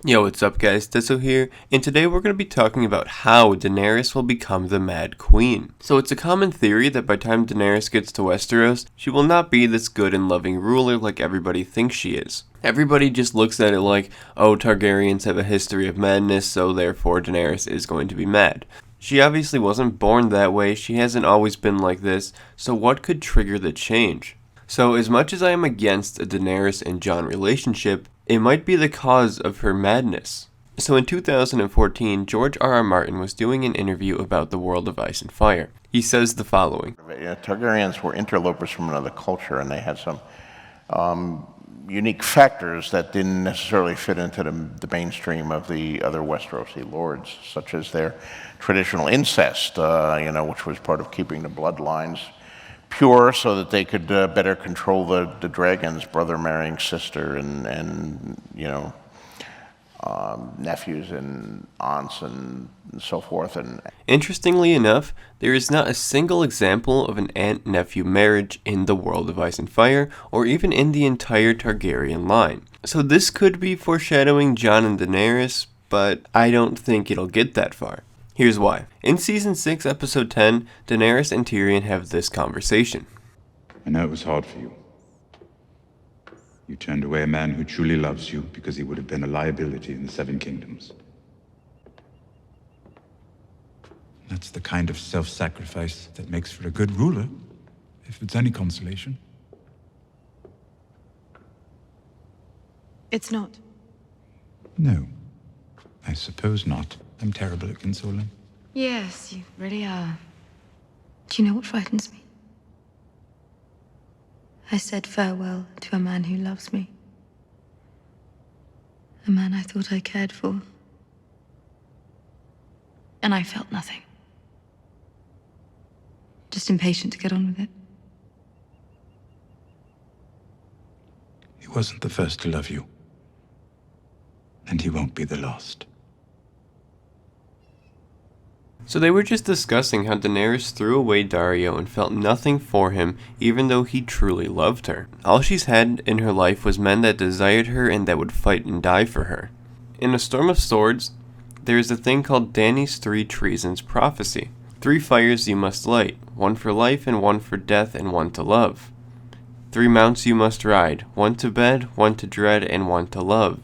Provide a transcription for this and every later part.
Yo, what's up guys, Disso here, and today we're going to be talking about how Daenerys will become the Mad Queen. So it's a common theory that by the time Daenerys gets to Westeros, she will not be this good and loving ruler like everybody thinks she is. Everybody just looks at it like, oh, Targaryens have a history of madness, so therefore Daenerys is going to be mad. She obviously wasn't born that way, she hasn't always been like this, so what could trigger the change? So as much as I am against a Daenerys and Jon relationship, it might be the cause of her madness. So in 2014, George R.R. Martin was doing an interview about the world of Ice and Fire. He says the following. Targaryens were interlopers from another culture, and they had some unique factors that didn't necessarily fit into the mainstream of the other Westerosi lords, such as their traditional incest, which was part of keeping the bloodlines pure so that they could better control the dragons, brother marrying sister, and nephews and aunts and so forth. And interestingly enough, there is not a single example of an aunt-nephew marriage in the world of Ice and Fire, or even in the entire Targaryen line. So this could be foreshadowing Jon and Daenerys, but I don't think it'll get that far. Here's why. In Season 6, Episode 10, Daenerys and Tyrion have this conversation. I know it was hard for you. You turned away a man who truly loves you because he would have been a liability in the Seven Kingdoms. That's the kind of self-sacrifice that makes for a good ruler, if it's any consolation. It's not. No, I suppose not. I'm terrible at consoling. Yes, you really are. Do you know what frightens me? I said farewell to a man who loves me. A man I thought I cared for. And I felt nothing. Just impatient to get on with it. He wasn't the first to love you. And he won't be the last. So they were just discussing how Daenerys threw away Daario and felt nothing for him even though he truly loved her. All she's had in her life was men that desired her and that would fight and die for her. In A Storm of Swords, there is a thing called Dany's 3 Treasons prophecy. 3 fires you must light, 1 for life and 1 for death and 1 to love. 3 mounts you must ride, 1 to bed, 1 to dread and 1 to love.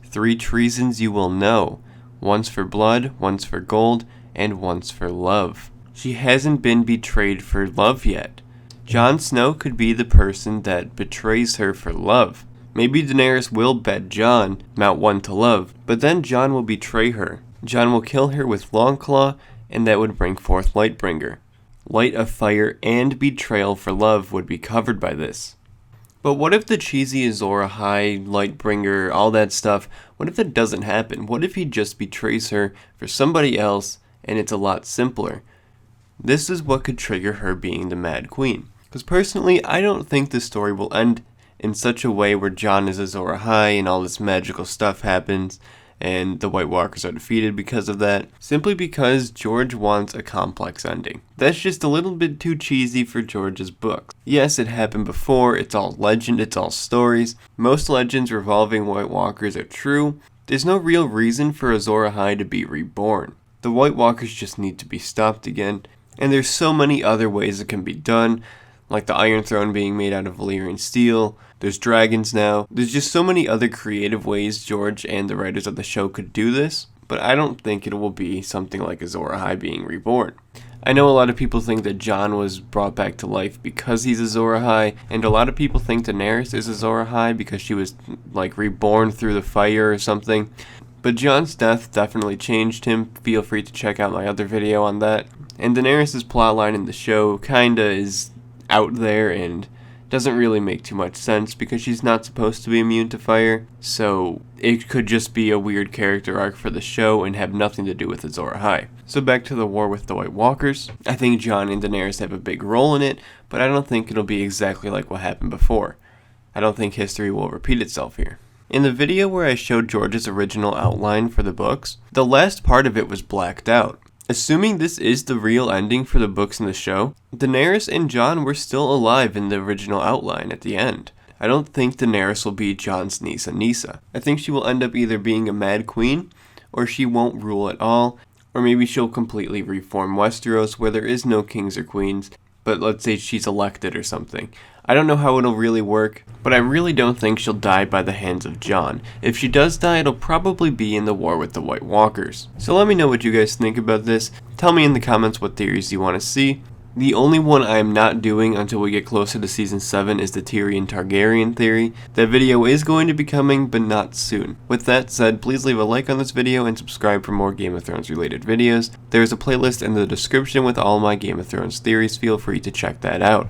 3 treasons you will know, 1's for blood, 1's for gold, and 1's for love. She hasn't been betrayed for love yet. Jon Snow could be the person that betrays her for love. Maybe Daenerys will bet Jon, mount 1 to love, but then Jon will betray her. Jon will kill her with Longclaw, and that would bring forth Lightbringer. Light of fire and betrayal for love would be covered by this. But what if the cheesy Azor Ahai, Lightbringer, all that stuff, what if that doesn't happen? What if he just betrays her for somebody else, and it's a lot simpler? This is what could trigger her being the Mad Queen. Because personally, I don't think this story will end in such a way where Jon is Azor Ahai and all this magical stuff happens, and the White Walkers are defeated because of that, simply because George wants a complex ending. That's just a little bit too cheesy for George's book. Yes, it happened before, it's all legend, it's all stories. Most legends revolving White Walkers are true. There's no real reason for Azor Ahai to be reborn. The White Walkers just need to be stopped again, and there's so many other ways it can be done, like the Iron Throne being made out of Valyrian steel. There's dragons now. There's just so many other creative ways George and the writers of the show could do this, but I don't think it will be something like Azor Ahai being reborn. I know a lot of people think that Jon was brought back to life because he's Azor Ahai, and a lot of people think Daenerys is Azor Ahai because she was like reborn through the fire or something. But Jon's death definitely changed him. Feel free to check out my other video on that. And Daenerys' plotline in the show kinda is out there and doesn't really make too much sense because she's not supposed to be immune to fire. So it could just be a weird character arc for the show and have nothing to do with Azor Ahai. So back to the war with the White Walkers. I think Jon and Daenerys have a big role in it, but I don't think it'll be exactly like what happened before. I don't think history will repeat itself here. In the video where I showed George's original outline for the books, the last part of it was blacked out. Assuming this is the real ending for the books and the show, Daenerys and Jon were still alive in the original outline at the end. I don't think Daenerys will be Jon's niece Nissa. I think she will end up either being a mad queen, or she won't rule at all, or maybe she'll completely reform Westeros where there is no kings or queens, but let's say she's elected or something. I don't know how it'll really work, but I really don't think she'll die by the hands of Jon. If she does die, it'll probably be in the war with the White Walkers. So let me know what you guys think about this. Tell me in the comments what theories you want to see. The only one I am not doing until we get closer to Season 7 is the Tyrion Targaryen theory. That video is going to be coming, but not soon. With that said, please leave a like on this video and subscribe for more Game of Thrones related videos. There is a playlist in the description with all my Game of Thrones theories, feel free to check that out.